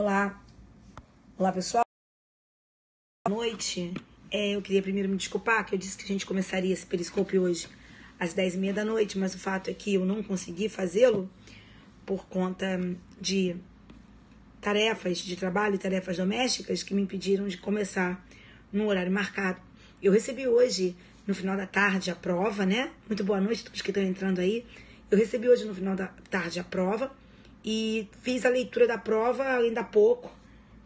Olá, olá pessoal, boa noite. Eu queria primeiro me desculpar, que eu disse que a gente começaria esse Periscope hoje às 10h30 da noite, mas o fato é que eu não consegui fazê-lo por conta de tarefas de trabalho e tarefas domésticas que me impediram de começar no horário marcado. Eu recebi hoje, no final da tarde, a prova, né? Muito boa noite a todos que estão entrando aí. Eu recebi hoje, no final da tarde, a prova e fiz a leitura da prova ainda há pouco,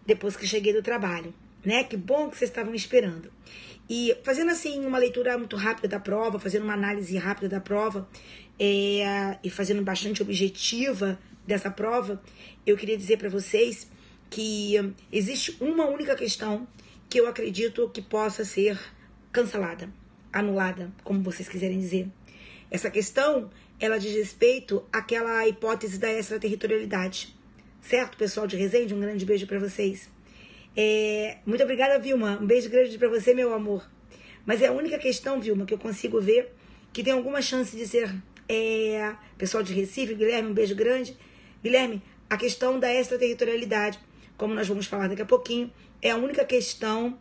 depois que cheguei do trabalho, né? Que bom que vocês estavam esperando. E fazendo assim uma leitura muito rápida da prova, fazendo uma análise rápida da prova e fazendo bastante objetiva dessa prova, eu queria dizer para vocês que existe uma única questão que eu acredito que possa ser cancelada, anulada, como vocês quiserem dizer. Essa questão, ela diz respeito àquela hipótese da extraterritorialidade. Certo, pessoal de Resende? Um grande beijo para vocês. Muito obrigada, Vilma. Um beijo grande para você, meu amor. Mas é a única questão, Vilma, que eu consigo ver que tem alguma chance de ser... pessoal de Recife, Guilherme, um beijo grande. Guilherme, a questão da extraterritorialidade, como nós vamos falar daqui a pouquinho, é a única questão...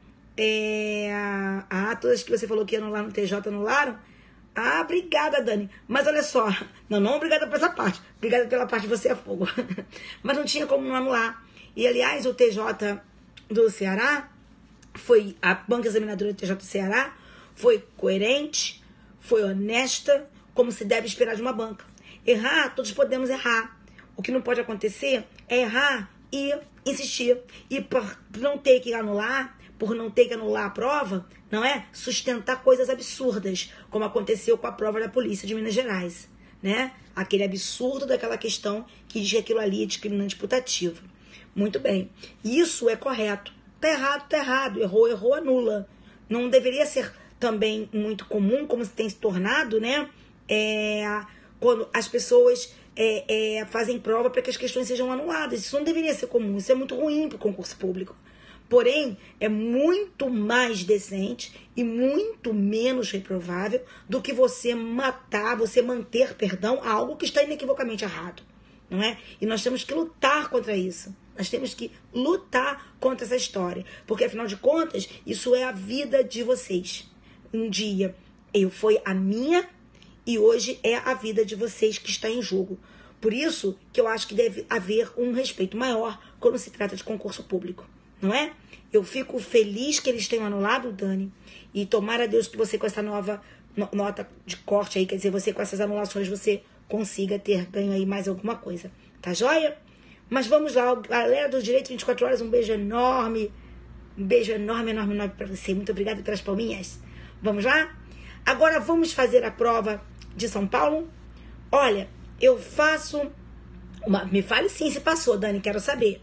todas que você falou que iam anular no TJ anularam. Obrigada, Dani. Mas olha só, não obrigada por essa parte. Obrigada pela parte de você é fogo. Mas não tinha como não anular. E, aliás, o TJ do Ceará, a banca examinadora do TJ do Ceará foi coerente, foi honesta, como se deve esperar de uma banca. Errar, todos podemos errar. O que não pode acontecer é errar e insistir. E por não ter que anular, por não ter que anular a prova, não é? Sustentar coisas absurdas, como aconteceu com a prova da polícia de Minas Gerais, né? Aquele absurdo daquela questão que diz que aquilo ali é discriminante putativo. Muito bem. Isso é correto. Tá errado. Errou, anula. Não deveria ser também muito comum, como se tem se tornado, né? Quando as pessoas fazem prova para que as questões sejam anuladas. Isso não deveria ser comum. Isso é muito ruim para o concurso público. Porém, é muito mais decente e muito menos reprovável do que você manter algo que está inequivocamente errado, não é? E nós temos que lutar contra isso. Nós temos que lutar contra essa história, porque afinal de contas, isso é a vida de vocês. Um dia foi a minha e hoje é a vida de vocês que está em jogo. Por isso que eu acho que deve haver um respeito maior quando se trata de concurso público. Não é? Eu fico feliz que eles tenham anulado, Dani. E tomara a Deus que você, com essa nova nota de corte aí, quer dizer, você com essas anulações, você consiga ter ganho aí mais alguma coisa. Tá joia? Mas vamos lá, galera do Direito 24 Horas, um beijo enorme. Um beijo enorme pra você. Muito obrigada pelas palminhas. Vamos lá? Agora vamos fazer a prova de São Paulo? Olha, eu faço... Me fale sim se passou, Dani, quero saber.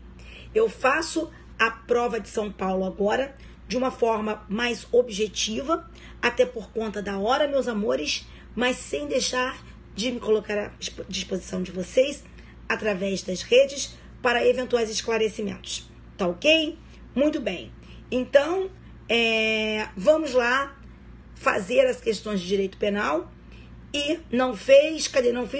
Eu faço... a prova de São Paulo agora, de uma forma mais objetiva, até por conta da hora, meus amores, mas sem deixar de me colocar à disposição de vocês, através das redes, para eventuais esclarecimentos. Tá ok? Muito bem. Então, vamos lá fazer as questões de direito penal. E não fiz,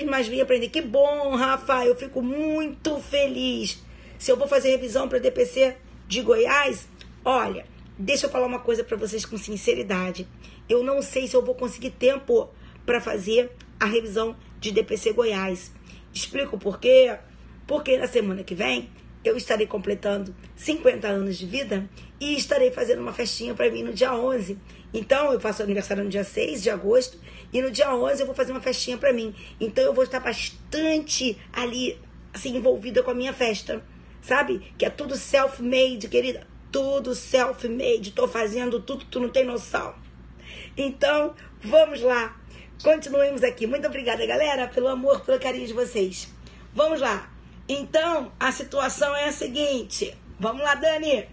mas vim aprender. Que bom, Rafa, eu fico muito feliz. Se eu vou fazer revisão para DPC de Goiás, olha, deixa eu falar uma coisa para vocês com sinceridade. Eu não sei se eu vou conseguir tempo para fazer a revisão de DPC Goiás. Explico por quê. Porque na semana que vem eu estarei completando 50 anos de vida e estarei fazendo uma festinha para mim no dia 11. Então, eu faço aniversário no dia 6 de agosto e no dia 11 eu vou fazer uma festinha para mim. Então, eu vou estar bastante ali, assim, envolvida com a minha festa. Sabe? Que é tudo self-made, querida. Tudo self-made. Tô fazendo tudo, tu não tem noção. Então, vamos lá. Continuemos aqui. Muito obrigada, galera, pelo amor, pelo carinho de vocês. Vamos lá. Então, a situação é a seguinte. Vamos lá, Dani.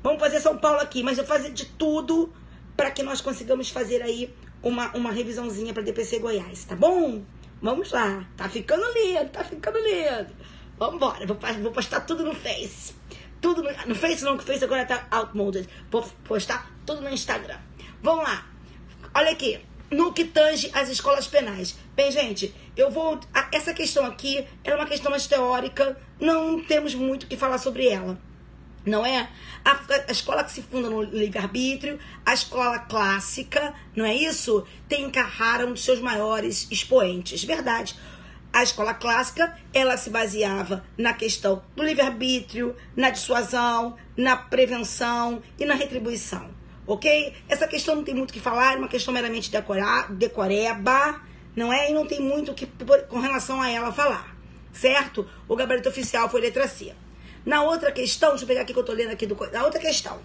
Vamos fazer São Paulo aqui, mas eu vou fazer de tudo para que nós consigamos fazer aí uma revisãozinha para DPC Goiás, tá bom? Vamos lá. Tá ficando lindo. Vamos embora, vou postar tudo no Face. Tudo no Face não, que o Face agora tá outmoded. Vou postar tudo no Instagram. Vamos lá. Olha aqui. no que tange às escolas penais. Bem, gente, essa questão aqui é uma questão mais teórica, não temos muito o que falar sobre ela. Não é? A escola que se funda no livre-arbítrio, a escola clássica, não é isso? Tem em Carrara um dos seus maiores expoentes. Verdade. A escola clássica, ela se baseava na questão do livre-arbítrio, na dissuasão, na prevenção e na retribuição. Ok? Essa questão não tem muito o que falar, é uma questão meramente decoreba, não é? E não tem muito o que com relação a ela falar. Certo? O gabarito oficial foi letra C. Na outra questão, deixa eu pegar aqui que eu tô lendo aqui a outra questão.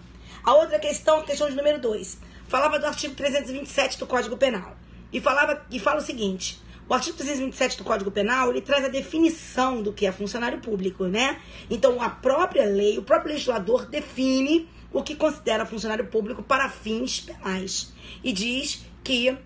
A questão de número 2, falava do artigo 327 do Código Penal. E fala o seguinte: o artigo 327 do Código Penal, ele traz a definição do que é funcionário público, né? Então, a própria lei, o próprio legislador define o que considera funcionário público para fins penais. E diz que,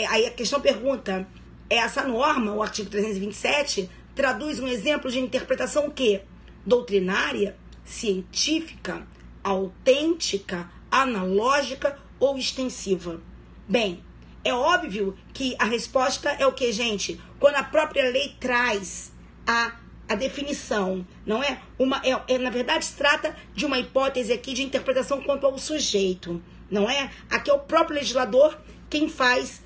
aí a questão pergunta, essa norma, o artigo 327, traduz um exemplo de interpretação o quê? Doutrinária, científica, autêntica, analógica ou extensiva? Bem, é óbvio que a resposta é o que, gente? Quando a própria lei traz a definição, não é? Na verdade, se trata de uma hipótese aqui de interpretação quanto ao sujeito, não é? Aqui é o próprio legislador quem faz,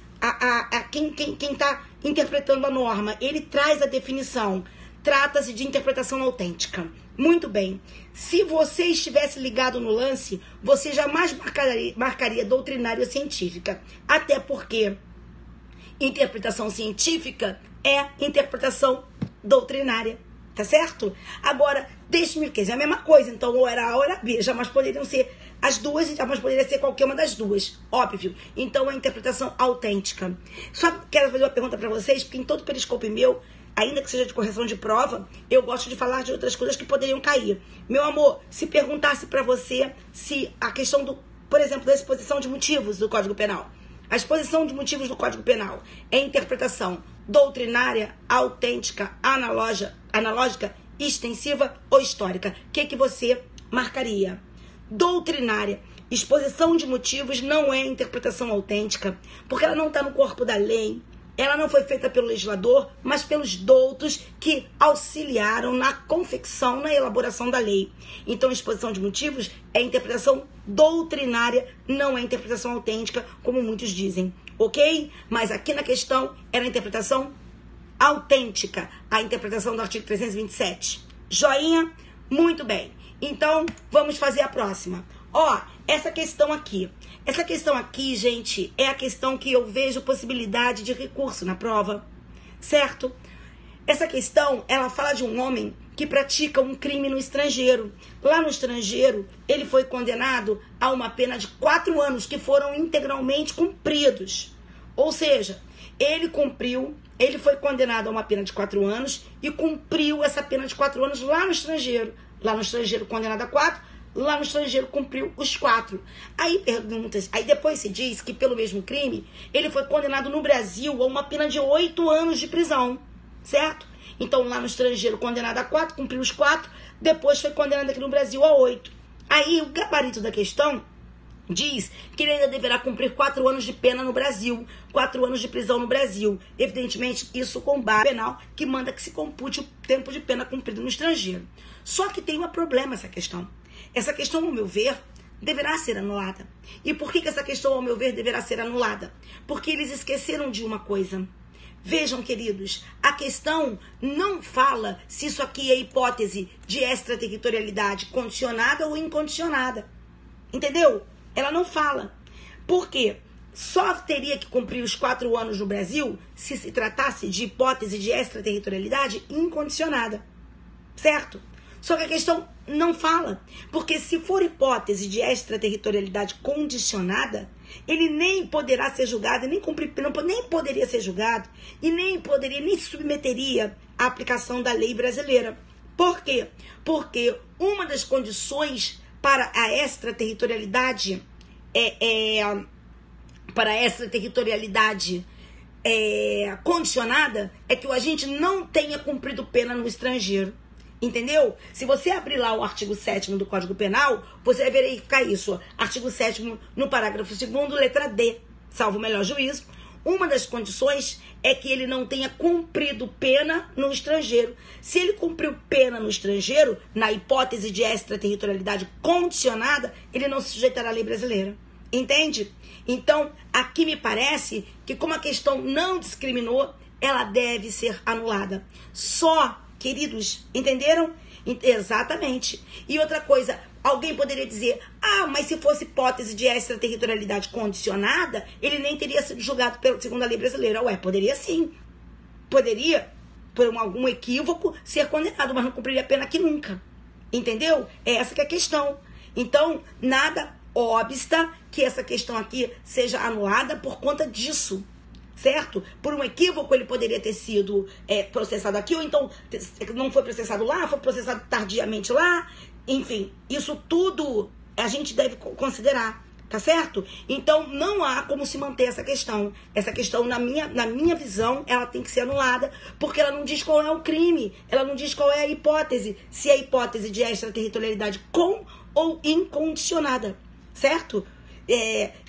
quem está interpretando a norma. Ele traz a definição. Trata-se de interpretação autêntica. Muito bem. Se você estivesse ligado no lance, você jamais marcaria doutrinária ou científica. Até porque interpretação científica é interpretação doutrinária. Tá certo? Agora, deixe-me dizer, é a mesma coisa. Então, ou era A ou era B. Jamais poderiam ser as duas e jamais poderia ser qualquer uma das duas. Óbvio. Então, é a interpretação autêntica. Só quero fazer uma pergunta para vocês, porque em todo periscope meu, ainda que seja de correção de prova, eu gosto de falar de outras coisas que poderiam cair. Meu amor, se perguntasse para você se a questão por exemplo, da exposição de motivos do Código Penal. A exposição de motivos do Código Penal é interpretação doutrinária, autêntica, analógica, extensiva ou histórica? O que você marcaria? Doutrinária. Exposição de motivos não é interpretação autêntica, porque ela não está no corpo da lei. Ela não foi feita pelo legislador, mas pelos doutos que auxiliaram na confecção, na elaboração da lei. Então, exposição de motivos é interpretação doutrinária, não é interpretação autêntica, como muitos dizem, ok? Mas aqui na questão era a interpretação autêntica, a interpretação do artigo 327. Joinha? Muito bem. Então, vamos fazer a próxima. Essa questão aqui, gente, é a questão que eu vejo possibilidade de recurso na prova, certo? Essa questão, ela fala de um homem que pratica um crime no estrangeiro. Lá no estrangeiro, ele foi condenado a uma pena de 4 anos, que foram integralmente cumpridos. Ou seja, ele foi condenado a uma pena de 4 anos e cumpriu essa pena de 4 anos lá no estrangeiro. Lá no estrangeiro, condenado a 4, lá no estrangeiro cumpriu os 4. Aí depois se diz que pelo mesmo crime, ele foi condenado no Brasil a uma pena de 8 anos de prisão, certo? Então lá no estrangeiro condenado a 4, cumpriu os 4, depois foi condenado aqui no Brasil a 8. Aí o gabarito da questão diz que ele ainda deverá cumprir 4 anos de pena no Brasil, 4 anos de prisão no Brasil. Evidentemente, isso com base penal que manda que se compute o tempo de pena cumprido no estrangeiro. Só que tem um problema essa questão. Essa questão, ao meu ver, deverá ser anulada. E por que essa questão, ao meu ver, deverá ser anulada? Porque eles esqueceram de uma coisa. Vejam, queridos, a questão não fala se isso aqui é hipótese de extraterritorialidade condicionada ou incondicionada. Entendeu? Ela não fala. Por quê? Só teria que cumprir os 4 anos no Brasil se se tratasse de hipótese de extraterritorialidade incondicionada. Certo? Só que a questão não fala, porque se for hipótese de extraterritorialidade condicionada, ele nem poderá ser julgado, nem poderia ser julgado, e nem se submeteria à aplicação da lei brasileira. Por quê? Porque uma das condições para a extraterritorialidade condicionada é que o agente não tenha cumprido pena no estrangeiro. Entendeu? Se você abrir lá o artigo 7º do Código Penal, você vai verificar isso. Artigo 7º, no parágrafo 2º, letra D, salvo o melhor juízo, Uma das condições é que ele não tenha cumprido pena no estrangeiro. Se ele cumpriu pena no estrangeiro, na hipótese de extraterritorialidade condicionada, ele não se sujeitará à lei brasileira. Entende? Então, aqui me parece que como a questão não discriminou, ela deve ser anulada. Só, queridos, entenderam? Exatamente. E outra coisa, alguém poderia dizer, mas se fosse hipótese de extraterritorialidade condicionada, ele nem teria sido julgado segundo a lei brasileira. Ué, poderia sim. Poderia, por algum equívoco, ser condenado, mas não cumpriria a pena aqui nunca. Entendeu? É essa que é a questão. Então, nada obsta que essa questão aqui seja anulada por conta disso. Certo? Por um equívoco ele poderia ter sido processado aqui, ou então não foi processado lá, foi processado tardiamente lá. Enfim, isso tudo a gente deve considerar, tá certo? Então não há como se manter essa questão. Essa questão, na minha visão, ela tem que ser anulada, porque ela não diz qual é o crime, ela não diz qual é a hipótese, se é a hipótese de extraterritorialidade com ou incondicionada, certo?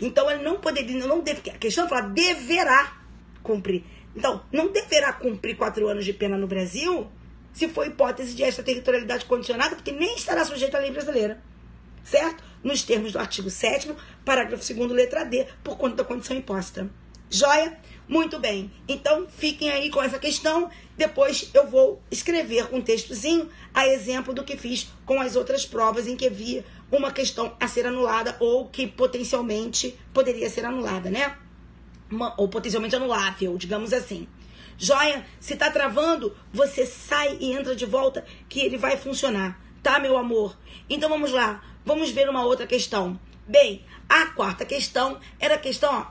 Então ele não poderia, não deve, a questão fala deverá cumprir. Então, não deverá cumprir 4 anos de pena no Brasil se for hipótese de extraterritorialidade condicionada, porque nem estará sujeito à lei brasileira, certo? Nos termos do artigo 7º, parágrafo 2º, letra D, por conta da condição imposta. Joia? Muito bem. Então, fiquem aí com essa questão. Depois eu vou escrever um textozinho a exemplo do que fiz com as outras provas em que vi uma questão a ser anulada ou que potencialmente poderia ser anulada, né? Ou potencialmente anulável, digamos assim. Joia? Se tá travando, você sai e entra de volta que ele vai funcionar, tá, meu amor? Então vamos lá, vamos ver uma outra questão. Bem, a quarta questão era a questão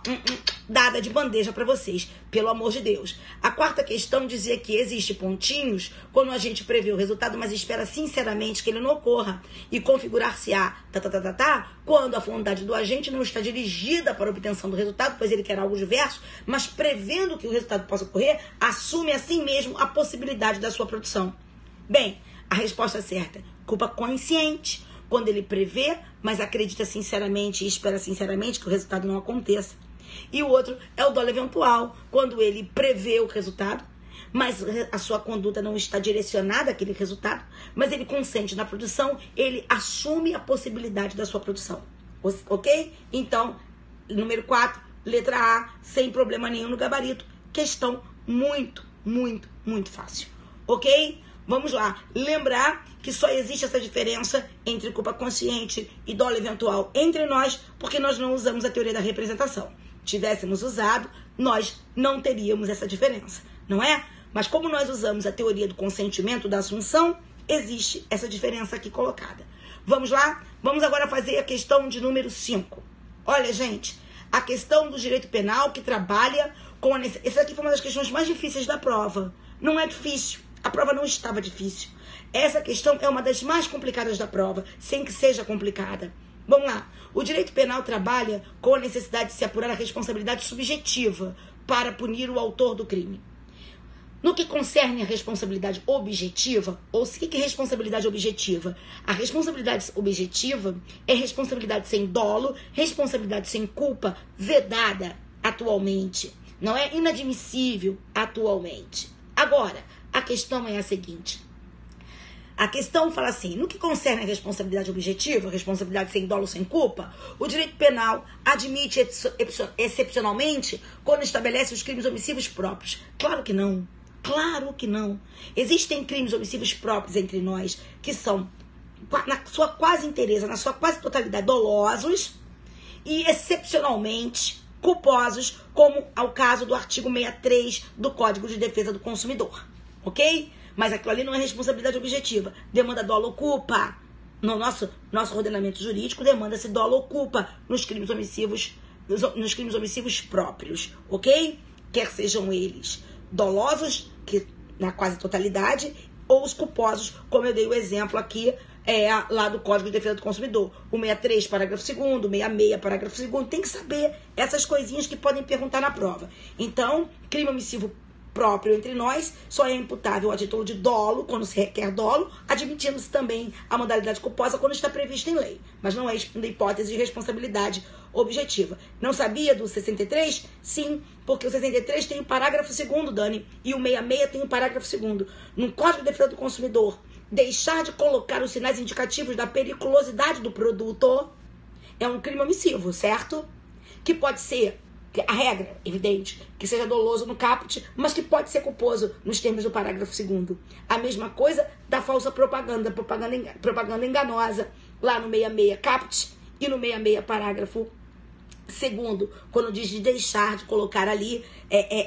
dada de bandeja para vocês, pelo amor de Deus. A quarta questão dizia que existe pontinhos quando a gente prevê o resultado, mas espera sinceramente que ele não ocorra e configurar-se-á quando a vontade do agente não está dirigida para a obtenção do resultado, pois ele quer algo diverso, mas prevendo que o resultado possa ocorrer, assume assim mesmo a possibilidade da sua produção. Bem, a resposta certa, culpa consciente, quando ele prevê, mas acredita sinceramente e espera sinceramente que o resultado não aconteça. E o outro é o dolo eventual, quando ele prevê o resultado, mas a sua conduta não está direcionada àquele resultado, mas ele consente na produção, ele assume a possibilidade da sua produção. Ok? Então, número 4, letra A, sem problema nenhum no gabarito. Questão muito, muito, muito fácil. Ok? Vamos lá, lembrar que só existe essa diferença entre culpa consciente e dolo eventual entre nós, porque nós não usamos a teoria da representação. Tivéssemos usado, nós não teríamos essa diferença, não é? Mas como nós usamos a teoria do consentimento da assunção, existe essa diferença aqui colocada. Vamos lá? Vamos agora fazer a questão de número 5. Olha, gente, a questão do direito penal que trabalha com a... Essa aqui foi uma das questões mais difíceis da prova. Não é difícil. A prova não estava difícil. Essa questão é uma das mais complicadas da prova, sem que seja complicada. Vamos lá. O direito penal trabalha com a necessidade de se apurar a responsabilidade subjetiva para punir o autor do crime. No que concerne a responsabilidade objetiva, ou o que é responsabilidade objetiva? A responsabilidade objetiva é responsabilidade sem dolo, responsabilidade sem culpa, vedada atualmente. Não é inadmissível atualmente. Agora, a questão é a seguinte. A questão fala assim, no que concerne a responsabilidade objetiva, responsabilidade sem dolo, sem culpa, o direito penal admite excepcionalmente quando estabelece os crimes omissivos próprios. Claro que não. Claro que não. Existem crimes omissivos próprios entre nós que são, na sua quase inteireza, na sua quase totalidade, dolosos e excepcionalmente culposos, como ao caso do artigo 63 do Código de Defesa do Consumidor. Ok? Mas aquilo ali não é responsabilidade objetiva. Demanda dolo ou culpa. No nosso ordenamento jurídico, demanda-se dolo ou culpa nos crimes omissivos próprios. Ok? Quer sejam eles dolosos, que na quase totalidade, ou os culposos, como eu dei o exemplo aqui, lá do Código de Defesa do Consumidor. O 63, parágrafo 2º, 66, parágrafo 2º. Tem que saber essas coisinhas que podem perguntar na prova. Então, crime omissivo próprio entre nós só é imputável a título de dolo, quando se requer dolo, admitindo-se também a modalidade culposa quando está prevista em lei, mas não é da hipótese de responsabilidade objetiva. Não sabia do 63? Sim, porque o 63 tem o parágrafo 2º, Dani, e o 66 tem o parágrafo 2º. No Código de Defesa do Consumidor, deixar de colocar os sinais indicativos da periculosidade do produto é um crime omissivo, certo? Que pode ser, a regra, evidente, que seja doloso no caput, mas que pode ser culposo nos termos do parágrafo 2º. A mesma coisa da falsa propaganda enganosa, lá no 66 caput e no 66 parágrafo 2º, quando diz de deixar de colocar ali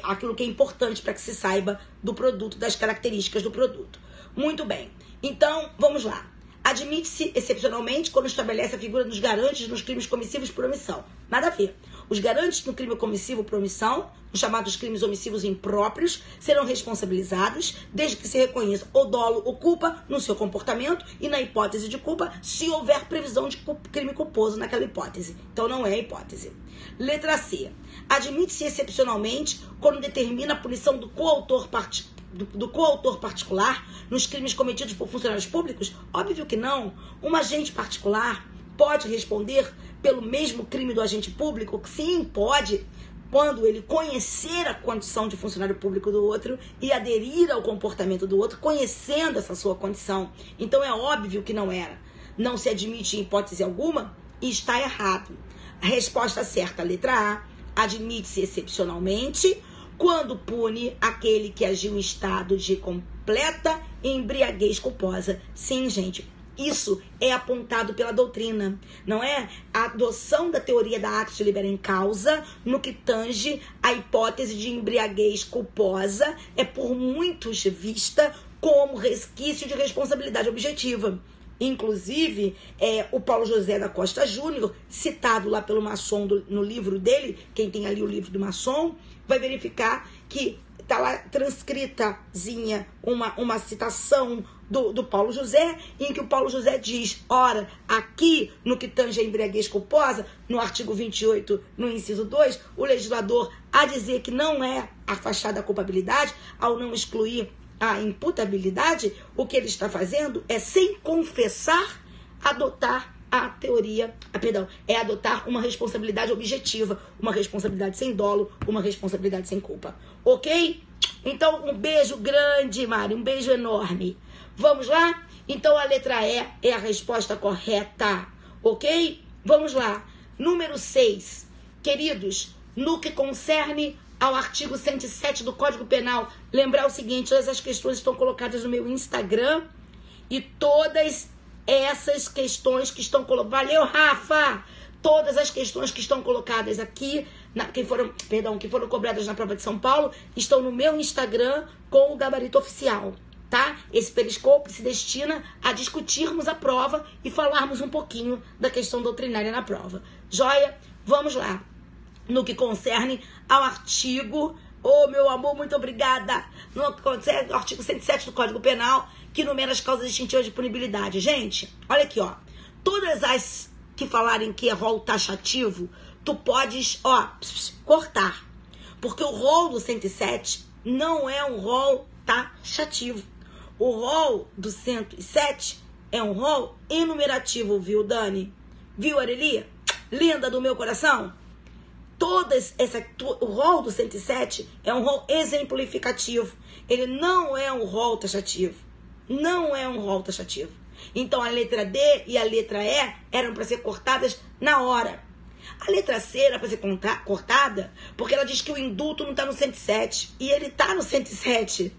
aquilo que é importante para que se saiba do produto, das características do produto. Muito bem, então vamos lá. Admite-se excepcionalmente quando estabelece a figura dos garantes nos crimes comissivos por omissão. Nada a ver. Os garantes no crime comissivo por omissão, os chamados crimes omissivos impróprios, serão responsabilizados desde que se reconheça o dolo ou culpa no seu comportamento e, na hipótese de culpa, se houver previsão de crime culposo naquela hipótese. Então não é hipótese. Letra C. Admite-se excepcionalmente quando determina a punição do coautor particular nos crimes cometidos por funcionários públicos? Óbvio que não. Um agente particular pode responder pelo mesmo crime do agente público? Sim, pode, quando ele conhecer a condição de funcionário público do outro e aderir ao comportamento do outro, conhecendo essa sua condição. Então é óbvio que não era. Não se admite em hipótese alguma e está errado. A resposta certa, letra A, admite-se excepcionalmente quando pune aquele que agiu em estado de completa embriaguez culposa. Sim, gente, isso é apontado pela doutrina, não é? A adoção da teoria da actio libera in causa, no que tange a hipótese de embriaguez culposa, é por muitos vista como resquício de responsabilidade objetiva. Inclusive, o Paulo José da Costa Júnior, citado lá pelo Masson no livro dele, quem tem ali o livro do Masson, vai verificar que está lá transcritazinha uma citação do Paulo José, em que o Paulo José diz, ora, aqui no que tange a embriaguez culposa, no artigo 28, no inciso 2, o legislador, a dizer que não é afastada a culpabilidade, ao não excluir a imputabilidade, o que ele está fazendo é, sem confessar, adotar a teoria, adotar uma responsabilidade objetiva, uma responsabilidade sem dolo, uma responsabilidade sem culpa. Ok? Então, um beijo grande, Mari, um beijo enorme. Vamos lá? Então, a letra E é a resposta correta. Ok? Vamos lá. Número 6. Queridos, no que concerne ao artigo 107 do Código Penal, lembrar o seguinte, todas as questões estão colocadas no meu Instagram e todas essas questões que estão colocadas... Valeu, Rafa! Todas as questões que estão colocadas aqui, que foram cobradas na prova de São Paulo, estão no meu Instagram com o gabarito oficial, tá? Esse Periscope se destina a discutirmos a prova e falarmos um pouquinho da questão doutrinária na prova. Joia? Vamos lá. No que concerne ao artigo... Oh, meu amor, muito obrigada! No que concerne ao artigo 107 do Código Penal, que enumera as causas distintivas de punibilidade. Gente, olha aqui, ó. Todas as que falarem que é rol taxativo, tu podes, cortar. Porque o rol do 107 não é um rol taxativo. O rol do 107 é um rol enumerativo, viu, Dani? Viu, Areli? Linda do meu coração? O rol do 107 é um rol exemplificativo. Ele não é um rol taxativo. Não é um rol taxativo. Então, a letra D e a letra E eram para ser cortadas na hora. A letra C era para ser cortada porque ela diz que o indulto não está no 107 e ele está no 107.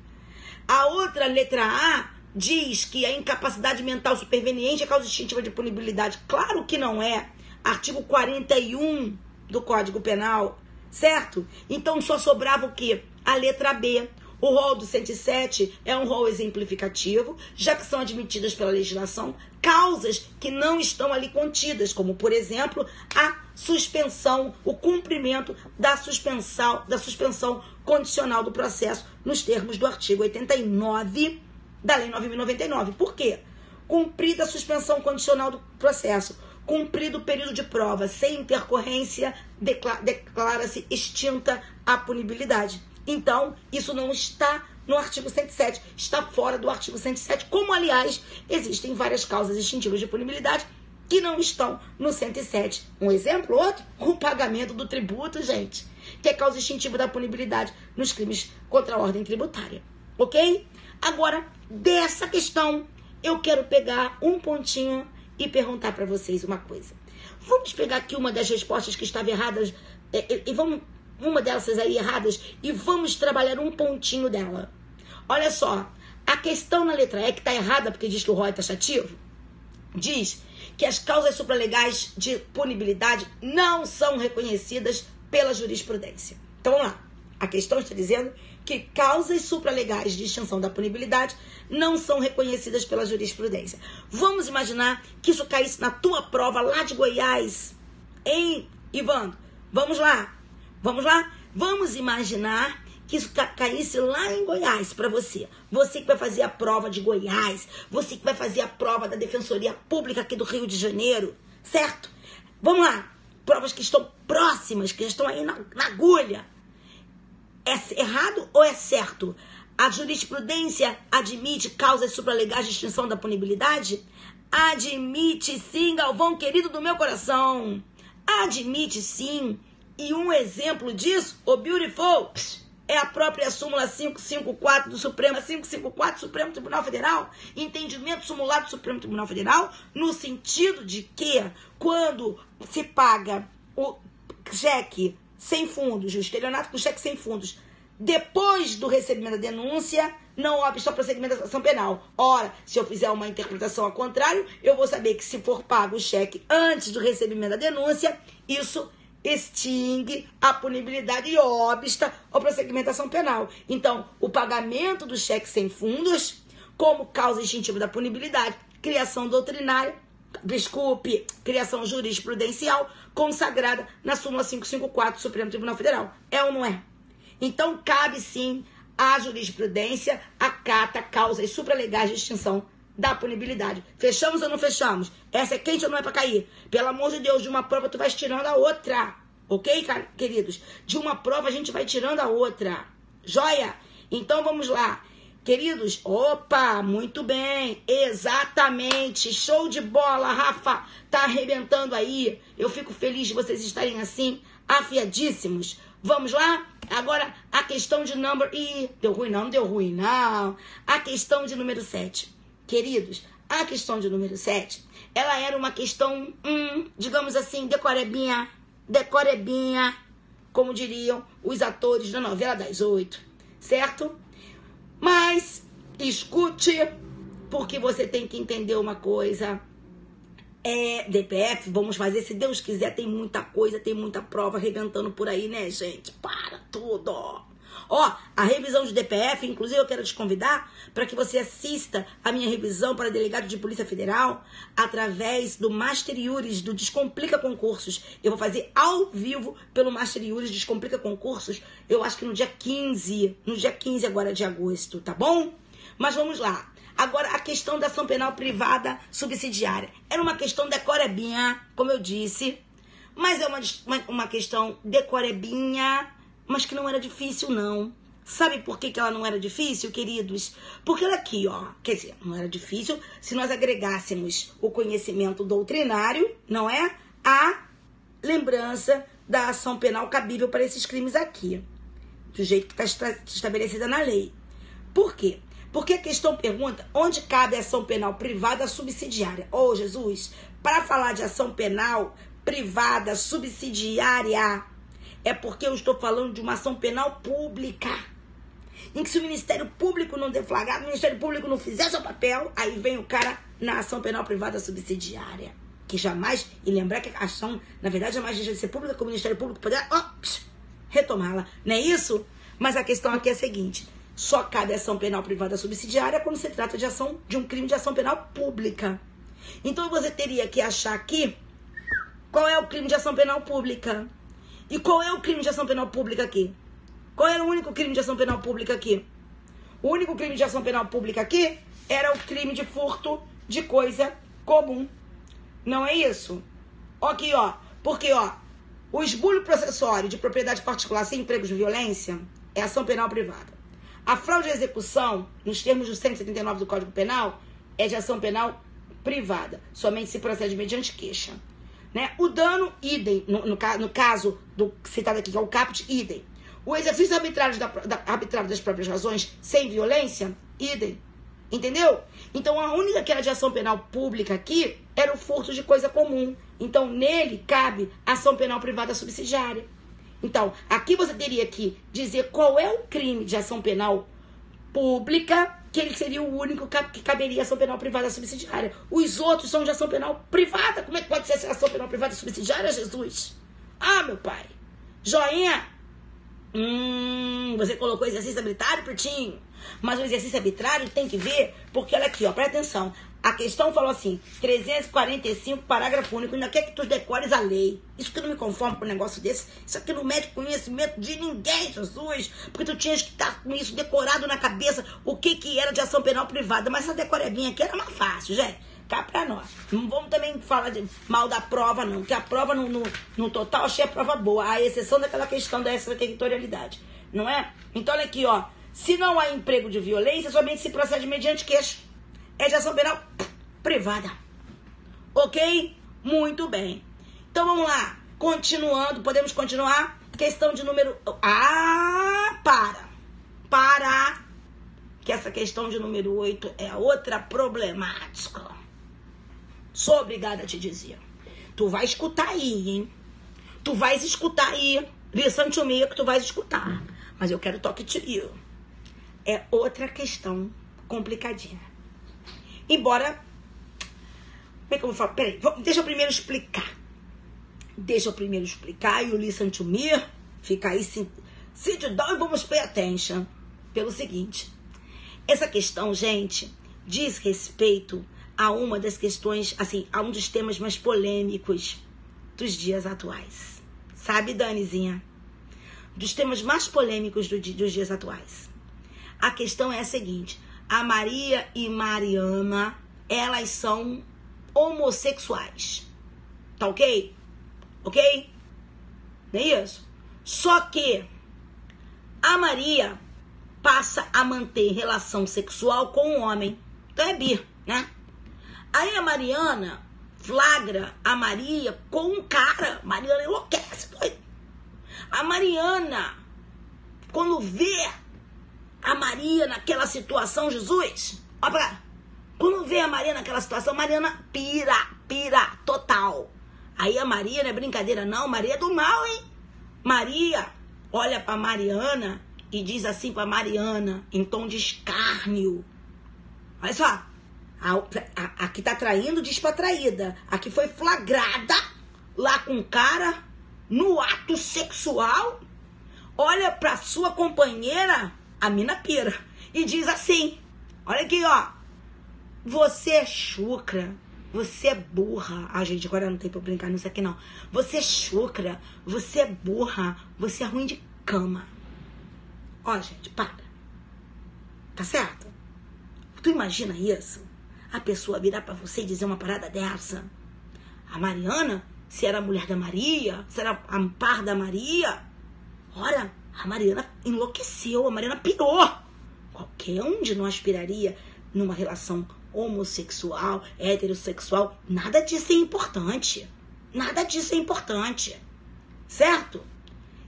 A outra, letra A, diz que a incapacidade mental superveniente é causa distintiva de punibilidade. Claro que não é. Artigo 41 do Código Penal, certo? Então só sobrava o quê? A letra B. O rol do 107 é um rol exemplificativo, já que são admitidas pela legislação causas que não estão ali contidas, como, por exemplo, a suspensão, o cumprimento da suspensão condicional do processo nos termos do artigo 89 da Lei 9.099. Por quê? Cumprida a suspensão condicional do processo, cumprido o período de prova sem intercorrência, declara-se extinta a punibilidade. Então, isso não está no artigo 107, está fora do artigo 107, como, aliás, existem várias causas extintivas de punibilidade que não estão no 107. Um exemplo, outro, o pagamento do tributo, gente, que é causa extintiva da punibilidade nos crimes contra a ordem tributária, ok? Agora, dessa questão, eu quero pegar um pontinho e perguntar para vocês uma coisa. Vamos pegar aqui uma das respostas que estava erradas, e vamos, uma dessas aí erradas, e vamos trabalhar um pontinho dela. Olha só, a questão na letra E, que está errada, porque diz que o ROI é taxativo, diz que as causas supralegais de punibilidade não são reconhecidas pela jurisprudência. Então, vamos lá. A questão está dizendo que causas supralegais de extinção da punibilidade não são reconhecidas pela jurisprudência. Vamos imaginar que isso caísse na tua prova lá de Goiás. Hein, Ivandro? Vamos lá. Vamos lá? Vamos imaginar que isso caísse lá em Goiás para você. Você que vai fazer a prova de Goiás, você que vai fazer a prova da Defensoria Pública aqui do Rio de Janeiro, certo? Vamos lá. Provas que estão próximas, que estão aí na agulha. É errado ou é certo? A jurisprudência admite causas supralegais de extinção da punibilidade? Admite sim, Galvão, querido do meu coração. Admite sim. E um exemplo disso, o Beautiful, é a própria súmula 554 do Supremo, 554 do Supremo Tribunal Federal, entendimento sumulado do Supremo Tribunal Federal, no sentido de que quando se paga o cheque sem fundos, o estelionato com cheque sem fundos, depois do recebimento da denúncia, não obsta ao prosseguimento da ação penal. Ora, se eu fizer uma interpretação ao contrário, eu vou saber que se for pago o cheque antes do recebimento da denúncia, isso extingue a punibilidade e obsta ao prosseguimento da ação penal. Então, o pagamento do cheque sem fundos, como causa extintiva da punibilidade, criação jurisprudencial consagrada na súmula 554 do Supremo Tribunal Federal. É ou não é? Então, cabe sim à jurisprudência, acata causas supralegais de extinção da punibilidade. Fechamos ou não fechamos? Essa é quente ou não é pra cair? Pelo amor de Deus, de uma prova tu vais tirando a outra. Ok, queridos? De uma prova a gente vai tirando a outra. Joia? Então vamos lá. Queridos, opa, muito bem. Exatamente. Show de bola, Rafa. Tá arrebentando aí. Eu fico feliz de vocês estarem assim, afiadíssimos. Vamos lá? Agora, a questão de número... Ih, deu ruim não, não deu ruim não. A questão de número 7. Queridos, a questão de número 7, ela era uma questão, digamos assim, decorebinha, como diriam os atores da novela das 8, certo? Mas, escute, porque você tem que entender uma coisa. DPF, vamos fazer, se Deus quiser, tem muita coisa, tem muita prova arrebentando por aí, né, gente? Para tudo! Ó, a revisão de DPF, inclusive eu quero te convidar para que você assista a minha revisão para delegado de Polícia Federal através do Master Juris, do Descomplica Concursos. Eu vou fazer ao vivo pelo Master Juris Descomplica Concursos, eu acho que no dia 15 agora de agosto, tá bom? Mas vamos lá. Agora, a questão da ação penal privada subsidiária. Era uma questão decorebinha, como eu disse, mas é uma questão decorebinha, mas que não era difícil, não. Sabe por que ela não era difícil, queridos? Porque ela aqui, ó, quer dizer, não era difícil se nós agregássemos o conhecimento doutrinário, não é? A lembrança da ação penal cabível para esses crimes aqui, do jeito que está estabelecida na lei. Por quê? Porque a questão pergunta onde cabe a ação penal privada subsidiária. Ô, Jesus, para falar de ação penal privada subsidiária, é porque eu estou falando de uma ação penal pública. Em que se o Ministério Público não deflagrar, o Ministério Público não fizer seu papel, aí vem o cara na ação penal privada subsidiária. Que jamais, e lembrar que a ação, na verdade, jamais deixa de ser pública, que o Ministério Público poderá retomá-la. Não é isso? Mas a questão aqui é a seguinte: só cabe ação penal privada subsidiária quando se trata de um crime de ação penal pública. Então você teria que achar aqui qual é o crime de ação penal pública. E qual é o crime de ação penal pública aqui? Qual era o único crime de ação penal pública aqui? O único crime de ação penal pública aqui era o crime de furto de coisa comum. Não é isso? Aqui, ó. Porque, ó, o esbulho processório de propriedade particular sem empregos de violência, é ação penal privada. A fraude à execução, nos termos do 179 do Código Penal, é de ação penal privada. Somente se procede mediante queixa. Né? O dano, idem. No caso do citado aqui, que é o caput, idem. O exercício arbitrário das próprias razões, sem violência, idem. Entendeu? Então, a única que era de ação penal pública aqui era o furto de coisa comum. Então, nele cabe ação penal privada subsidiária. Então, aqui você teria que dizer qual é o crime de ação penal pública, que ele seria o único que caberia ação penal privada subsidiária. Os outros são de ação penal privada. Como é que pode ser ação penal privada subsidiária, Jesus? Ah, meu pai. Joinha. Você colocou exercício arbitrário, Pertinho? Mas o exercício arbitrário tem que ver, porque olha aqui, ó, presta atenção. A questão falou assim, 345, parágrafo único, ainda quer que tu decores a lei. Isso que eu não me conformo com um negócio desse. Isso aqui não mede conhecimento de ninguém, Jesus. Porque tu tinhas que estar com isso decorado na cabeça, o que era de ação penal privada. Mas essa decorebinha aqui era mais fácil, gente. Cá pra nós. Não vamos também falar mal da prova, não. Porque a prova, no total, achei a prova boa. A exceção daquela questão da extraterritorialidade. Não é? Então, olha aqui, ó. Se não há emprego de violência, somente se procede mediante queixa. É de ação penal privada. Ok? Muito bem. Então, vamos lá. Continuando. Podemos continuar? Questão de número... Para. Que essa questão de número 8 é outra problemática. Sou obrigada a te dizer. Tu vai escutar aí, hein? Tu vais escutar aí. Listen to me, que tu vais escutar. Mas eu quero talk to you. É outra questão complicadinha. Embora... Como é que eu vou falar? Peraí, deixa eu primeiro explicar. E o listen to me fica aí, sit down e vamos pay attention. Pelo seguinte... Essa questão, gente, diz respeito a uma das questões, assim, a um dos temas mais polêmicos dos dias atuais. Sabe, Danizinha? Dos temas mais polêmicos dos dias atuais. A questão é a seguinte: a Maria e Mariana, elas são homossexuais. Tá ok? Ok? Não é isso? Só que a Maria passa a manter relação sexual com o homem. Então é bi, né? Aí a Mariana flagra a Maria com um cara. Mariana enlouquece, doido. A Mariana, quando vê a Maria naquela situação, Jesus, ó pra cá. Quando vê a Maria naquela situação, Mariana pira total. Aí a Maria, não é brincadeira não, Maria é do mal, hein? Maria olha pra Mariana e diz assim pra Mariana, em tom de escárnio. Olha só, a que tá traindo diz pra traída. A que foi flagrada lá com o cara, no ato sexual, olha pra sua companheira, a mina pira, e diz assim, olha aqui, ó. Você é chucra, você é burra. Ah, gente, agora não tem pra brincar nisso aqui, não. Você é chucra, você é burra, você é ruim de cama. Ó, gente, para. Tá certo? Tu imagina isso? A pessoa virar pra você e dizer uma parada dessa? A Mariana, se era a mulher da Maria, se era a par da Maria, ora, a Mariana enlouqueceu, a Mariana pirou. Qualquer um de nós piraria numa relação homossexual, heterossexual. Nada disso é importante. Nada disso é importante. Certo?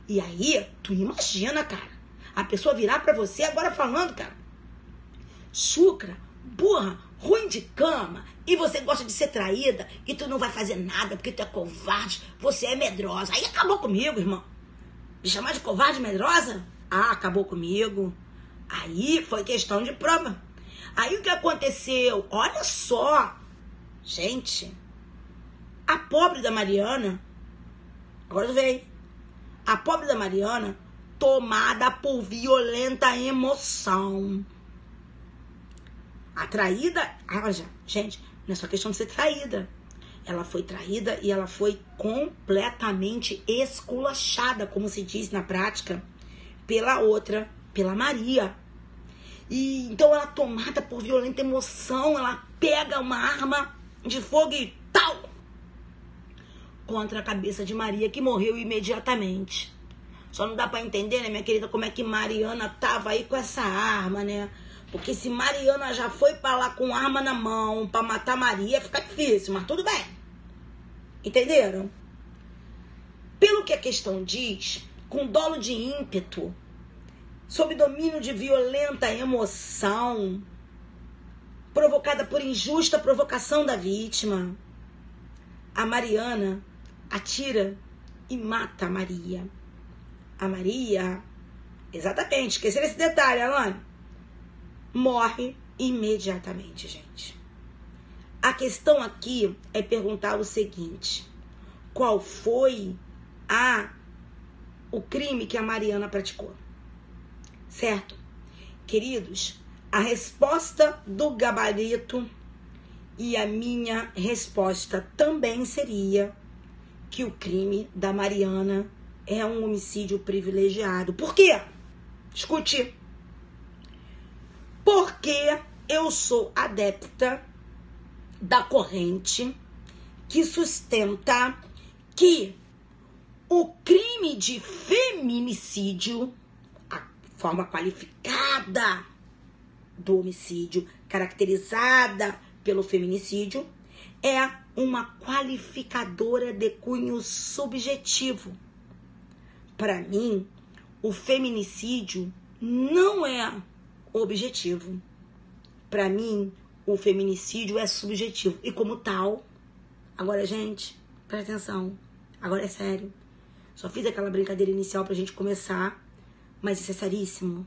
E aí, tu imagina, cara, a pessoa virar pra você agora falando, cara, chucra, burra, ruim de cama, e você gosta de ser traída, e tu não vai fazer nada porque tu é covarde, você é medrosa. Aí acabou comigo, irmão. Me chamar de covarde medrosa? Ah, acabou comigo. Aí foi questão de prova. Aí o que aconteceu? Olha só. Gente, a pobre da Mariana, agora veio, a pobre da Mariana, tomada por violenta emoção. A traída, gente, não é só questão de ser traída. Ela foi traída e ela foi completamente esculachada, como se diz na prática, pela outra, pela Maria. E então ela, tomada por violenta emoção, ela pega uma arma de fogo e tal contra a cabeça de Maria, que morreu imediatamente. Só não dá pra entender, né, minha querida, como é que Mariana tava aí com essa arma, né? Porque se Mariana já foi pra lá com arma na mão pra matar Maria, fica difícil, mas tudo bem. Entenderam? Pelo que a questão diz, com dolo de ímpeto, sob domínio de violenta emoção, provocada por injusta provocação da vítima, a Mariana atira e mata a Maria. A Maria, exatamente, esqueceram esse detalhe, Alane, morre imediatamente, gente. A questão aqui é perguntar o seguinte: qual foi o crime que a Mariana praticou? Certo? Queridos, a resposta do gabarito e a minha resposta também seria que o crime da Mariana é um homicídio privilegiado. Por quê? Escute. Porque eu sou adepta da corrente que sustenta que o crime de feminicídio, a forma qualificada do homicídio, caracterizada pelo feminicídio, é uma qualificadora de cunho subjetivo. Para mim, o feminicídio não é objetivo. Para mim, o feminicídio é subjetivo. E como tal, agora, gente, presta atenção, agora é sério. Só fiz aquela brincadeira inicial pra gente começar, mas isso é seríssimo.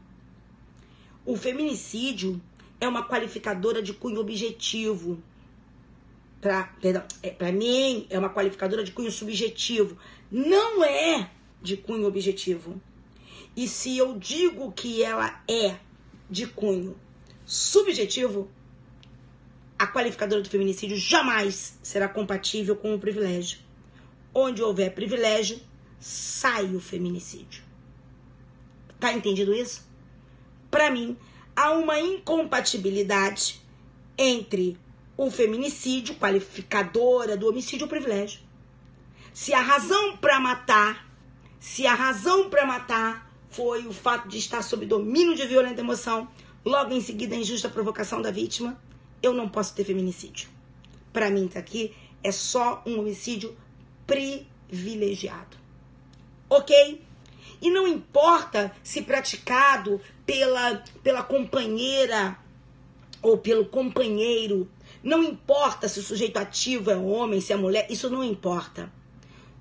O feminicídio é uma qualificadora de cunho objetivo. Pra mim, é uma qualificadora de cunho subjetivo. Não é de cunho objetivo. E se eu digo que ela é de cunho subjetivo, a qualificadora do feminicídio jamais será compatível com o privilégio. Onde houver privilégio, sai o feminicídio. Tá entendido isso? Para mim, há uma incompatibilidade entre o feminicídio, qualificadora do homicídio, e o privilégio. Se a razão para matar foi o fato de estar sob domínio de violenta emoção, logo em seguida a injusta provocação da vítima, eu não posso ter feminicídio. Para mim, tá aqui, é só um homicídio privilegiado. Ok? E não importa se praticado pela companheira ou pelo companheiro, não importa se o sujeito ativo é homem, se é mulher, isso não importa.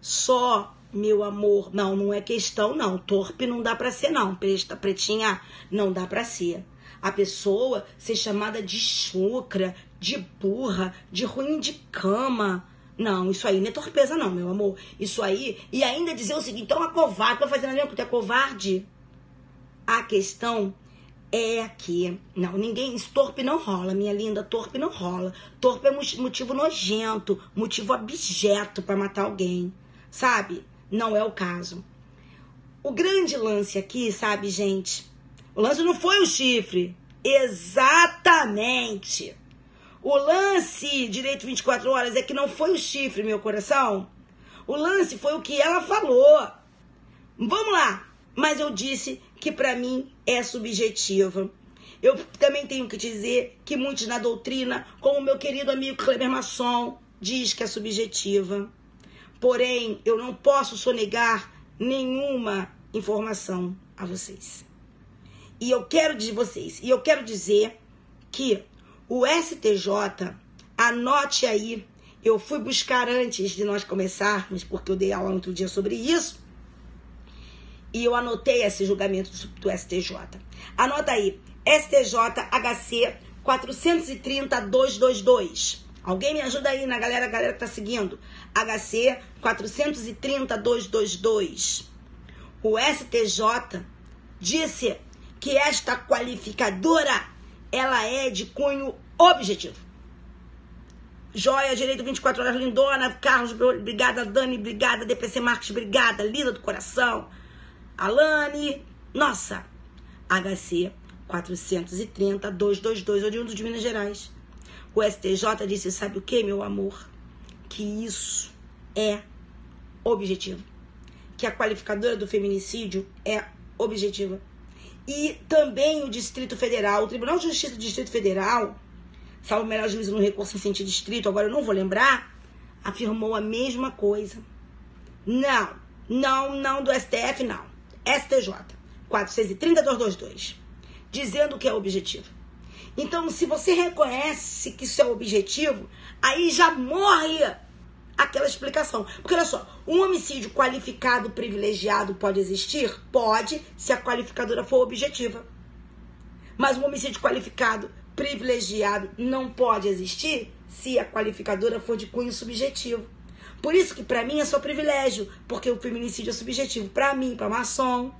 Só, meu amor, não é questão, não. Torpe não dá pra ser, não. Pretinha, não dá pra ser. A pessoa ser chamada de chucra, de burra, de ruim de cama. Não, isso aí não é torpeza, não, meu amor. Isso aí, e ainda dizer o seguinte, então é covarde, tá fazendo a mesma coisa, é covarde. A questão é que, não, torpe não rola, minha linda, torpe não rola. Torpe é motivo nojento, motivo abjeto pra matar alguém, sabe? Não é o caso. O grande lance aqui, sabe, gente? O lance não foi o chifre. Exatamente. O lance, direito 24 horas, é que não foi o chifre, meu coração. O lance foi o que ela falou. Vamos lá. Mas eu disse que pra mim é subjetiva. Eu também tenho que dizer que muitos na doutrina, como o meu querido amigo Kleber Masson, diz que é subjetiva. Porém, eu não posso sonegar nenhuma informação a vocês. E eu quero dizer que o STJ, anote aí, eu fui buscar antes de nós começarmos, porque eu dei aula outro dia sobre isso, e eu anotei esse julgamento do STJ. Anota aí, STJ HC 430-222. Alguém me ajuda aí, galera que tá seguindo. HC 430-222. O STJ disse que esta qualificadora, ela é de cunho objetivo. Joia, direito 24 horas, lindona, Carlos, obrigada, Dani, obrigada, DPC Marques, obrigada, linda do coração, Alane, nossa, HC 430-222, oriundo de Minas Gerais. O STJ disse, sabe o que, meu amor? Que isso é objetivo. que a qualificadora do feminicídio é objetiva. E também o Distrito Federal, o Tribunal de Justiça do Distrito Federal, salvo o melhor juízo no recurso em sentido estrito, agora eu não vou lembrar, afirmou a mesma coisa. Não do STF, não. STJ, 430-222, dizendo que é objetivo. Então, se você reconhece que isso é objetivo, aí já morre aquela explicação. Porque, olha só, um homicídio qualificado privilegiado pode existir? Pode, se a qualificadora for objetiva. Mas um homicídio qualificado privilegiado não pode existir se a qualificadora for de cunho subjetivo. Por isso que pra mim é só privilégio, porque o feminicídio é subjetivo pra mim, pra maçom.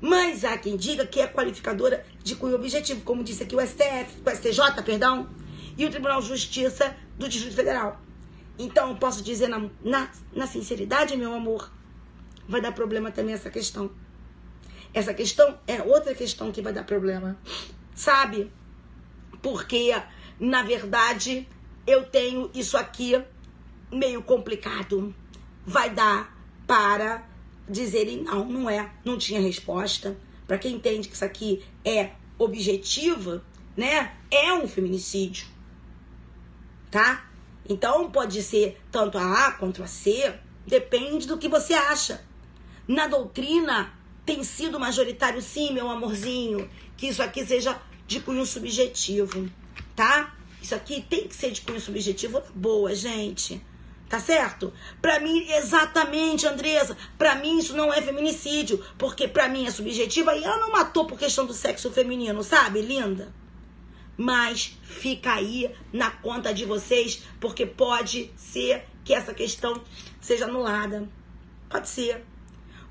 Mas há quem diga que é qualificadora de cunho objetivo, como disse aqui o STJ, perdão, e o Tribunal de Justiça do Distrito Federal. Então, eu posso dizer na sinceridade, meu amor, vai dar problema também essa questão. Essa questão é outra questão que vai dar problema, sabe? Porque, na verdade, eu tenho isso aqui meio complicado. Vai dar para dizerem não é, não tinha resposta. Para quem entende que isso aqui é objetivo, né? É um feminicídio, tá? Então pode ser tanto a A quanto a C, depende do que você acha. Na doutrina tem sido majoritário sim, meu amorzinho, que isso aqui seja de cunho subjetivo, tá? Isso aqui tem que ser de cunho subjetivo, boa, gente. Tá certo? Pra mim, exatamente, Andressa, pra mim isso não é feminicídio, porque pra mim é subjetiva e ela não matou por questão do sexo feminino, sabe, linda? Mas fica aí na conta de vocês, porque pode ser que essa questão seja anulada. Pode ser.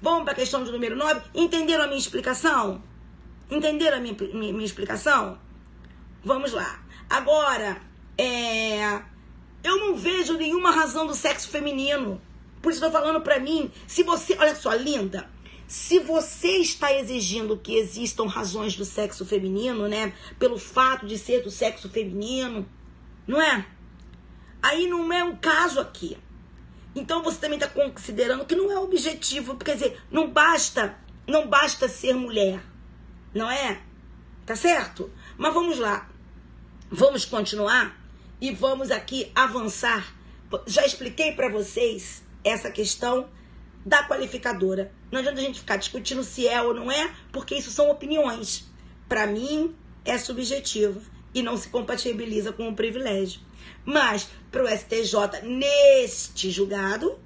Vamos pra questão de número 9. Entenderam a minha explicação? Entenderam a minha explicação? Vamos lá. Agora, eu não vejo nenhuma razão do sexo feminino. Por isso eu tô falando pra mim, se você, olha só, linda, se você está exigindo que existam razões do sexo feminino, né, pelo fato de ser do sexo feminino, não é? Aí não é um caso aqui. Então você também está considerando que não é objetivo, quer dizer, não basta ser mulher, não é? Tá certo? Mas vamos lá, vamos continuar e vamos aqui avançar. Já expliquei para vocês essa questão da qualificadora. Não adianta a gente ficar discutindo se é ou não é, porque isso são opiniões. Para mim, é subjetivo e não se compatibiliza com o privilégio. Mas, para o STJ, neste julgado,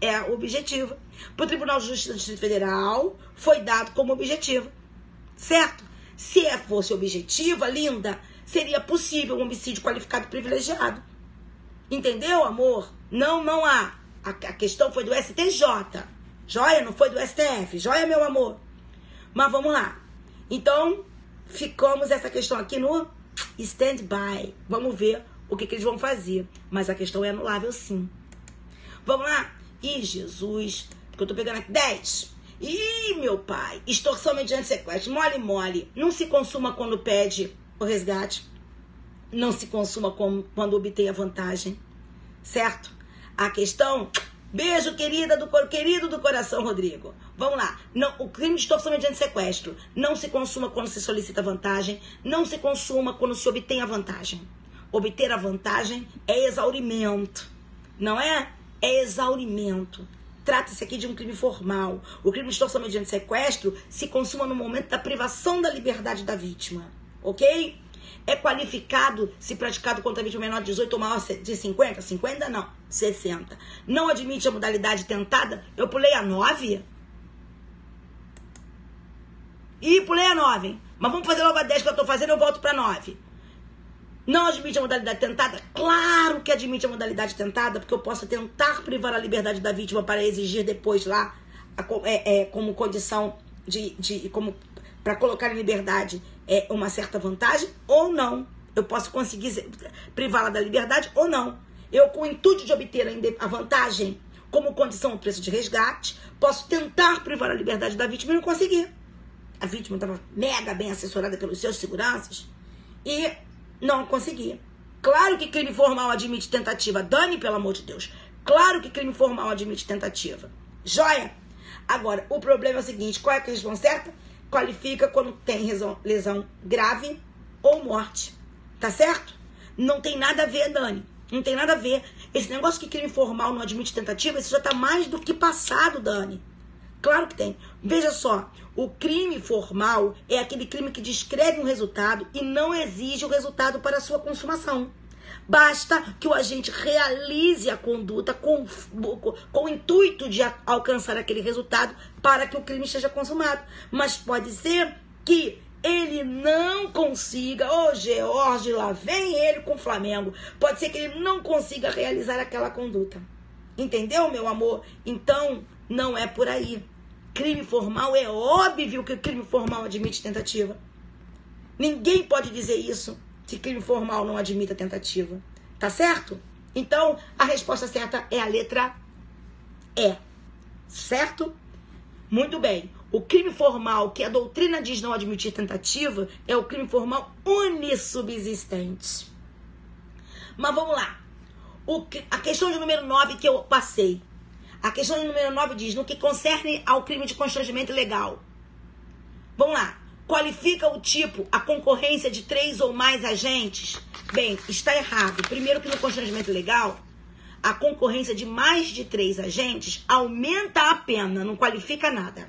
é objetivo. Para o Tribunal de Justiça do Distrito Federal, foi dado como objetivo. Certo? Se fosse objetiva, linda, seria possível um homicídio qualificado privilegiado. Entendeu, amor? Não há. A questão foi do STJ. Joia? Não foi do STF. Joia, meu amor? Mas vamos lá. Então, ficamos essa questão aqui no stand-by. Vamos ver o que eles vão fazer. Mas a questão é anulável, sim. Vamos lá? Ih, Jesus. Porque eu tô pegando aqui 10. Ih, meu pai. Extorsão mediante sequestro. Mole. Não se consuma quando pede o resgate. Não se consuma quando obtém a vantagem. Certo? A questão... Beijo, querido do coração, Rodrigo. Vamos lá. Não, o crime de extorsão mediante sequestro não se consuma quando se solicita vantagem. Não se consuma quando se obtém a vantagem. Obter a vantagem é exaurimento. Não é? É exaurimento. Trata-se aqui de um crime formal. O crime de extorsão mediante sequestro se consuma no momento da privação da liberdade da vítima. Ok? É qualificado se praticado contra a vítima menor de 18 ou maior de 50? 50 não, 60. Não admite a modalidade tentada? Eu pulei a 9? Ih, pulei a 9. Mas vamos fazer logo a 10 que eu tô fazendo, eu volto pra 9. Não admite a modalidade tentada? Claro que admite a modalidade tentada, porque eu posso tentar privar a liberdade da vítima para exigir depois lá, como condição para colocar em liberdade uma certa vantagem, ou não. Eu posso conseguir privá-la da liberdade ou não. Eu, com o intuito de obter a vantagem como condição do preço de resgate, posso tentar privar a liberdade da vítima e não conseguir. A vítima estava mega bem assessorada pelos seus seguranças e não conseguia. Claro que crime formal admite tentativa. Dani, pelo amor de Deus. Claro que crime formal admite tentativa. Joia? Agora, o problema é o seguinte, qual é a questão certa? Qualifica quando tem lesão grave ou morte. Tá certo? Não tem nada a ver, Dani. Não tem nada a ver. Esse negócio que crime formal não admite tentativa, isso já tá mais do que passado, Dani. Claro que tem. Veja só, o crime formal é aquele crime que descreve um resultado e não exige o resultado para a sua consumação. Basta que o agente realize a conduta com o intuito de alcançar aquele resultado para que o crime seja consumado. Mas pode ser que ele não consiga, George, lá vem ele com o Flamengo. Pode ser que ele não consiga realizar aquela conduta. Entendeu, meu amor? Então, não é por aí. Crime formal, é óbvio que crime formal admite tentativa. Ninguém pode dizer isso, se crime formal não admite a tentativa. Tá certo? Então, a resposta certa é a letra E. Certo? Muito bem. O crime formal, que a doutrina diz não admitir tentativa, é o crime formal unissubsistente. Mas vamos lá. A questão de número 9 que eu passei. A questão de número 9 diz, no que concerne ao crime de constrangimento ilegal. Vamos lá. Qualifica o tipo, a concorrência de 3 ou mais agentes? Bem, está errado. Primeiro que no constrangimento ilegal, a concorrência de mais de 3 agentes aumenta a pena, não qualifica nada.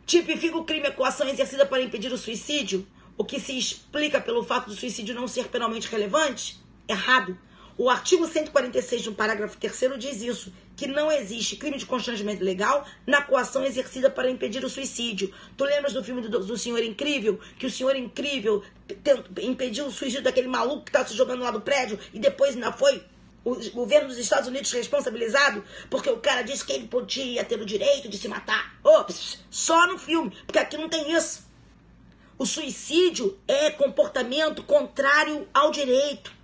Tipifica o crime a coação exercida para impedir o suicídio, o que se explica pelo fato do suicídio não ser penalmente relevante? Errado. O artigo 146 do parágrafo 3º diz isso, que não existe crime de constrangimento legal na coação exercida para impedir o suicídio. Tu lembras do filme do Senhor Incrível? Que o Senhor Incrível impediu o suicídio daquele maluco que estava se jogando lá do prédio e depois ainda foi o governo dos Estados Unidos responsabilizado porque o cara disse que ele podia ter o direito de se matar. Ops, só no filme, porque aqui não tem isso. O suicídio é comportamento contrário ao direito.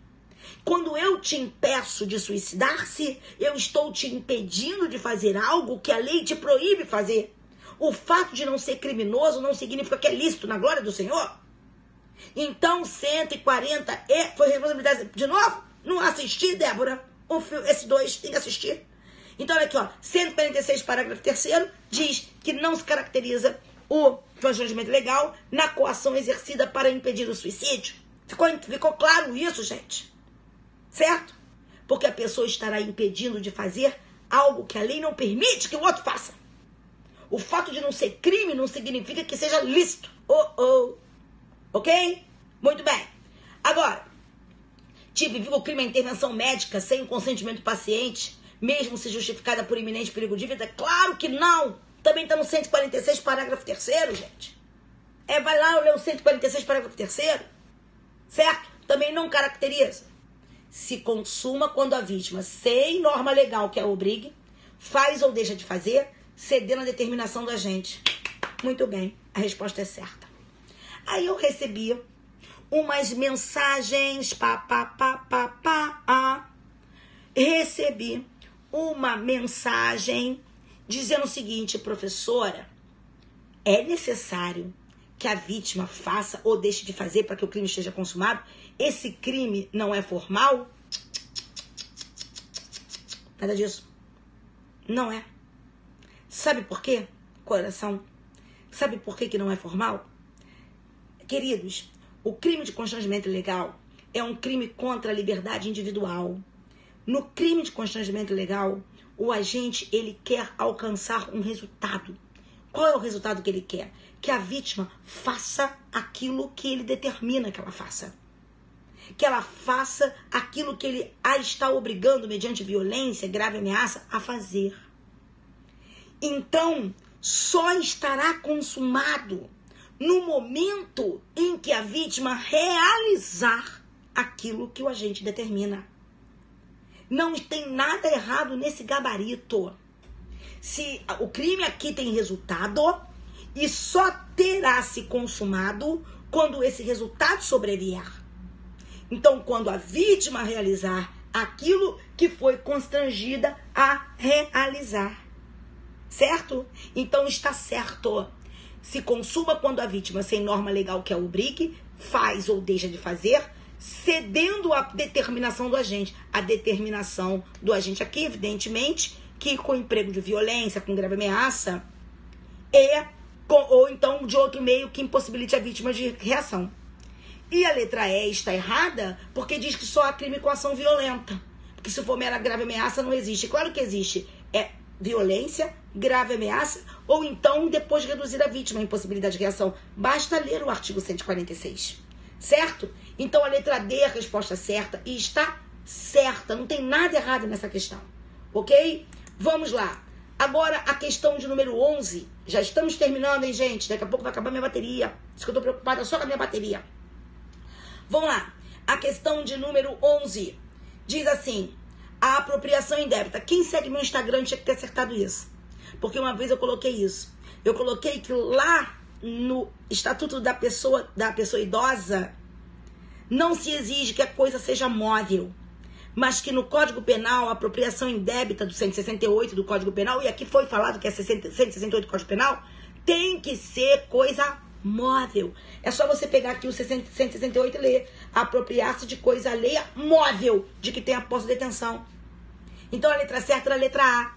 Quando eu te impeço de suicidar-se, eu estou te impedindo de fazer algo que a lei te proíbe fazer. O fato de não ser criminoso não significa que é lícito na glória do Senhor. Então, 140 foi responsabilidade de novo? Não assisti, Débora? Esse 2 tem que assistir. Então, olha aqui, ó. 146, parágrafo 3º, diz que não se caracteriza o constrangimento legal na coação exercida para impedir o suicídio. Ficou claro isso, gente? Certo? Porque a pessoa estará impedindo de fazer algo que a lei não permite que o outro faça. O fato de não ser crime não significa que seja lícito. Ok? Muito bem. Agora, tipifica o crime a intervenção médica sem o consentimento do paciente, mesmo se justificada por iminente perigo de vida? Claro que não. Também está no 146, parágrafo 3º, gente. Vai lá ler o 146, parágrafo 3º. Certo? Também não caracteriza. Se consuma quando a vítima, sem norma legal que a obrigue, faz ou deixa de fazer, cedendo à determinação do agente. Muito bem, a resposta é certa. Aí eu recebi umas mensagens, recebi uma mensagem dizendo o seguinte, professora, é necessário que a vítima faça ou deixe de fazer para que o crime esteja consumado? Esse crime não é formal? Nada disso. Não é. Sabe por quê, coração? Sabe por que não é formal? Queridos, o crime de constrangimento ilegal é um crime contra a liberdade individual. No crime de constrangimento ilegal, o agente ele quer alcançar um resultado. Qual é o resultado que ele quer? Que a vítima faça aquilo que ele determina que ela faça. Que ela faça aquilo que ele a está obrigando, mediante violência, grave ameaça, a fazer. Então, só estará consumado no momento em que a vítima realizar aquilo que o agente determina. Não tem nada errado nesse gabarito. Se o crime aqui tem resultado e só terá se consumado quando esse resultado sobrevier. Então, quando a vítima realizar aquilo que foi constrangida a realizar. Certo? Então, está certo. Se consuma quando a vítima, sem norma legal que a obrigue, faz ou deixa de fazer, cedendo à determinação do agente. A determinação do agente aqui, evidentemente, que com emprego de violência, com grave ameaça, ou então de outro meio que impossibilite a vítima de reação. E a letra E está errada porque diz que só há crime com ação violenta. Porque se for mera grave ameaça, não existe. Claro que existe. É violência, grave ameaça, ou então depois reduzir a vítima a impossibilidade de reação. Basta ler o artigo 146. Certo? Então a letra D é a resposta certa e está certa. Não tem nada errado nessa questão. Ok? Vamos lá. Agora a questão de número 11. Já estamos terminando, hein, gente? Daqui a pouco vai acabar minha bateria. Isso que eu tô preocupada só com a minha bateria. Vamos lá. A questão de número 11 diz assim: a apropriação indébita. Quem segue meu Instagram tinha que ter acertado isso. Porque uma vez eu coloquei isso. Eu coloquei que lá no Estatuto da pessoa idosa não se exige que a coisa seja móvel, mas que no Código Penal, a apropriação indébita do 168 do Código Penal, e aqui foi falado que é 168 do Código Penal, tem que ser coisa móvel. É só você pegar aqui o 168 e ler: apropriar-se de coisa alheia móvel, de que tenha posse de detenção. Então a letra certa era a letra A.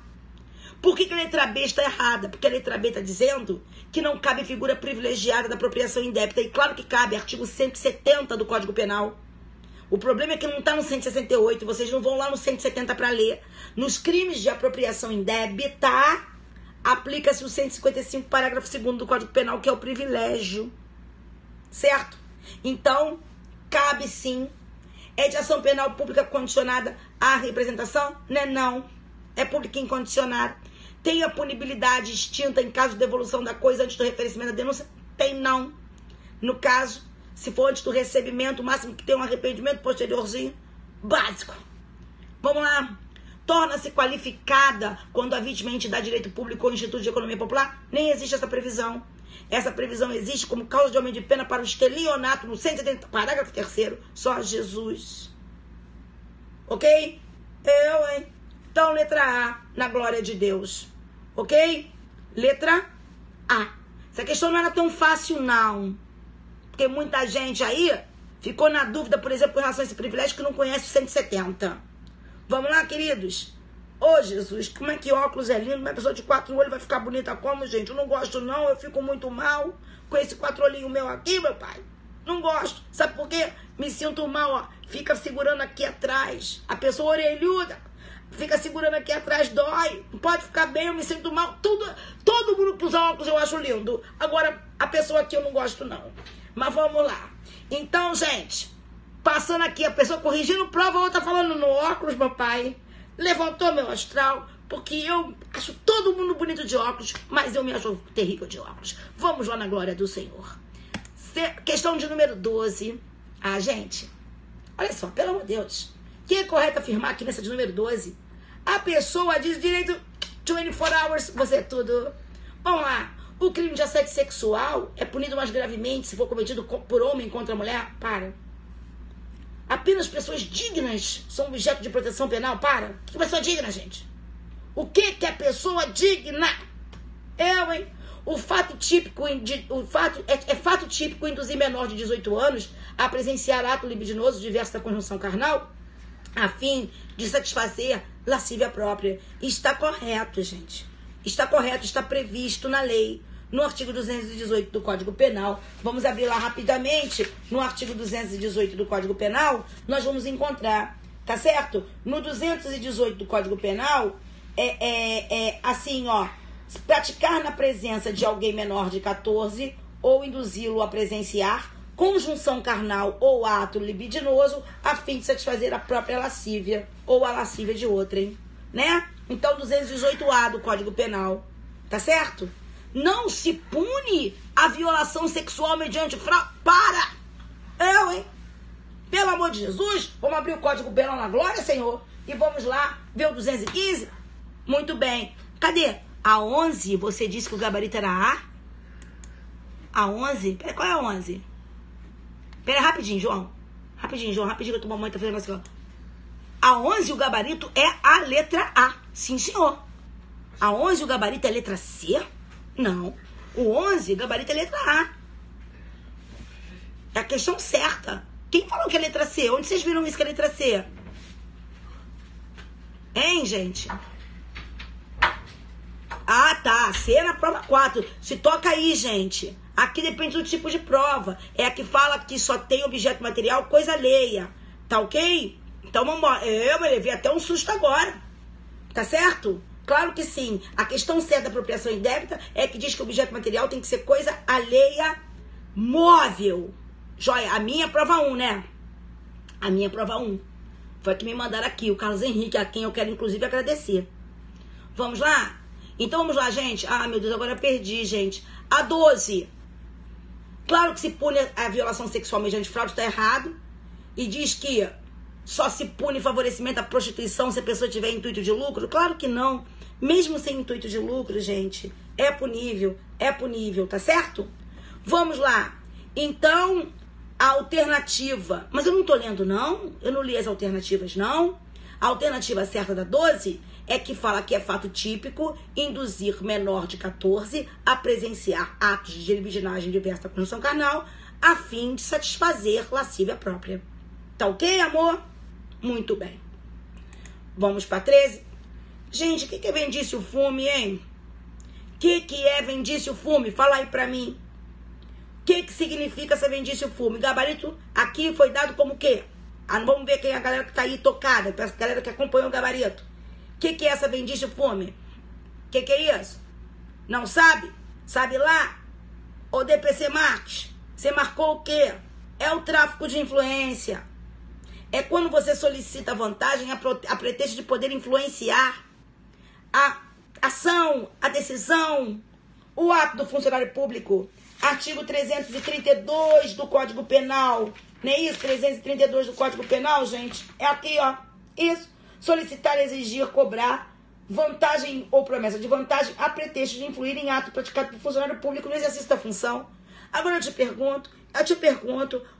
Por que a letra B está errada? Porque a letra B está dizendo que não cabe figura privilegiada da apropriação indébita. E claro que cabe, artigo 170 do Código Penal. O problema é que não está no 168, vocês não vão lá no 170 para ler. Nos crimes de apropriação indébita, aplica-se o 155, parágrafo 2º do Código Penal, que é o privilégio. Certo? Então, cabe sim. É de ação penal pública condicionada à representação? Não. É pública incondicionada. Tem a punibilidade extinta em caso de devolução da coisa antes do referenciamento da denúncia? Tem não. No caso, se for antes do recebimento, o máximo que tem um arrependimento posteriorzinho, básico. Vamos lá. Torna-se qualificada quando a vítima é entidade de direito público ou instituto de economia popular? Nem existe essa previsão. Essa previsão existe como causa de aumento de pena para o estelionato no 170, parágrafo 3º, só Jesus. Ok? Hein? Então, letra A, na glória de Deus. Ok? Letra A. Essa questão não era tão fácil, não. Porque muita gente aí ficou na dúvida, por exemplo, com relação a esse privilégio, que não conhece o 170. Vamos lá, queridos? Ô, Jesus, como é que óculos é lindo? Uma pessoa de 4 olhos vai ficar bonita como, gente? Eu não gosto, não. Eu fico muito mal com esse 4 olhinhos meu aqui, meu pai. Não gosto. Sabe por quê? Me sinto mal, ó. Fica segurando aqui atrás. A pessoa orelhuda fica segurando aqui atrás, dói. Não pode ficar bem, eu me sinto mal. Todo mundo que usa óculos eu acho lindo. Agora, a pessoa aqui eu não gosto, não. Mas vamos lá. Então, gente, passando aqui, a pessoa corrigindo prova, a outra falando no óculos, meu pai. Levantou meu astral, porque eu acho todo mundo bonito de óculos, mas eu me acho terrível de óculos. Vamos lá na glória do Senhor. Questão de número 12. Ah, gente, olha só, pelo amor de Deus. Que é correto afirmar aqui nessa de número 12? A pessoa diz direito 24 hours, você é tudo. Vamos lá. O crime de assédio sexual é punido mais gravemente se for cometido por homem contra mulher? Para. Apenas pessoas dignas são objeto de proteção penal? Para. Que pessoa digna, gente? O que é pessoa digna? Eu, hein? É fato típico induzir menor de 18 anos a presenciar ato libidinoso diverso da conjunção carnal a fim de satisfazer lascívia própria. Está correto, gente. Está correto, está previsto na lei, no artigo 218 do Código Penal. Vamos abrir lá rapidamente. No artigo 218 do Código Penal, nós vamos encontrar, tá certo? No 218 do Código Penal, assim, ó. Praticar na presença de alguém menor de 14 ou induzi-lo a presenciar conjunção carnal ou ato libidinoso a fim de satisfazer a própria lascívia ou a lascívia de outrem, né? Então, 218A do Código Penal, tá certo? Não se pune a violação sexual mediante fraude. Para! Hein? Pelo amor de Jesus, vamos abrir o Código Penal na glória, Senhor, e vamos lá ver o 215? Muito bem. Cadê? A 11, você disse que o gabarito era A? A 11? Pera, qual é a 11? Pera, rapidinho, João. Rapidinho, que eu tô mamãe, tá fazendo assim, ó. A 11, o gabarito é a letra A. Sim, senhor. A 11, o gabarito é a letra C? Não. O 11, o gabarito é a letra A. É a questão certa. Quem falou que é a letra C? Onde vocês viram isso que é a letra C? Hein, gente? Ah, tá. C na prova 4. Se toca aí, gente. Aqui depende do tipo de prova. É a que fala que só tem objeto material, coisa alheia. Tá ok? Então vamos embora. Eu me levei até um susto agora. Tá certo? Claro que sim. A questão certa da apropriação indébita é que diz que o objeto material tem que ser coisa alheia móvel. Joia, a minha prova 1, né? A minha prova 1. Foi a que me mandaram aqui, o Carlos Henrique, a quem eu quero inclusive agradecer. Vamos lá? Então vamos lá, gente. Ah, meu Deus, agora eu perdi, gente. A 12. Claro que se pune a violação sexual mediante fraude, está errado. E diz que só se pune favorecimento à prostituição se a pessoa tiver intuito de lucro. Claro que não. Mesmo sem intuito de lucro, gente, é punível, tá certo? Vamos lá. Então, a alternativa. Mas eu não tô lendo, não. Eu não li as alternativas, não. A alternativa certa da 12 é que fala que é fato típico induzir menor de 14 a presenciar atos de libidinagem diversa da conjunção carnal a fim de satisfazer lascívia própria. Tá ok, amor? Muito bem. Vamos para 13? Gente, o que é vendício fume, hein? O que é vendício fume? Fala aí pra mim. O que significa essa vendício fume? Gabarito aqui foi dado como o quê? Ah, vamos ver quem é a galera que tá aí tocada, a galera que acompanhou o gabarito. O que é essa vendício fume? O que é isso? Não sabe? Sabe lá? O DPC Marques, você marcou o quê? É o tráfico de influência. É quando você solicita vantagem a pretexto de poder influenciar a ação, a decisão, o ato do funcionário público. Artigo 332 do Código Penal. Não é isso? 332 do Código Penal, gente? É aqui, ó. Isso. Solicitar, exigir, cobrar vantagem ou promessa de vantagem a pretexto de influir em ato praticado por funcionário público no exercício da função. Agora eu te pergunto,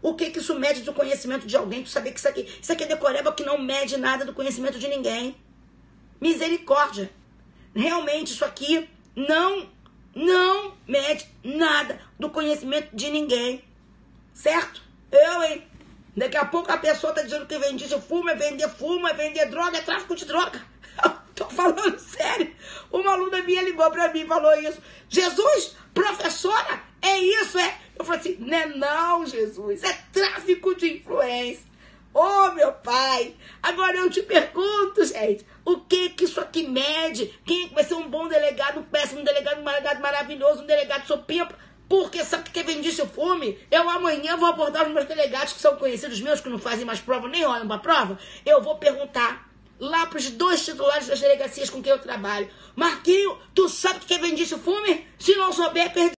o que isso mede do conhecimento de alguém? Tu saber que isso aqui é decoreba que não mede nada do conhecimento de ninguém. Misericórdia. Realmente isso aqui não mede nada do conhecimento de ninguém. Certo? Hein? Daqui a pouco a pessoa tá dizendo que vende fumo, é vender droga, é tráfico de droga. Tô falando sério. Uma aluna minha ligou pra mim e falou isso. Jesus, professora, é isso, é? Eu falei assim, não, Jesus, é tráfico de influência. Ô, meu pai, agora eu te pergunto, gente, o que isso aqui mede? Quem vai ser um bom delegado, um péssimo delegado, um delegado maravilhoso, um delegado supimpa? Porque sabe o que é vendício fume? Eu amanhã vou abordar os meus delegados que são conhecidos meus, que não fazem mais prova, nem olham pra prova. Eu vou perguntar lá pros 2 titulares das delegacias com quem eu trabalho. Marquinho, tu sabe o que é vendício fume? Se não souber, perdi.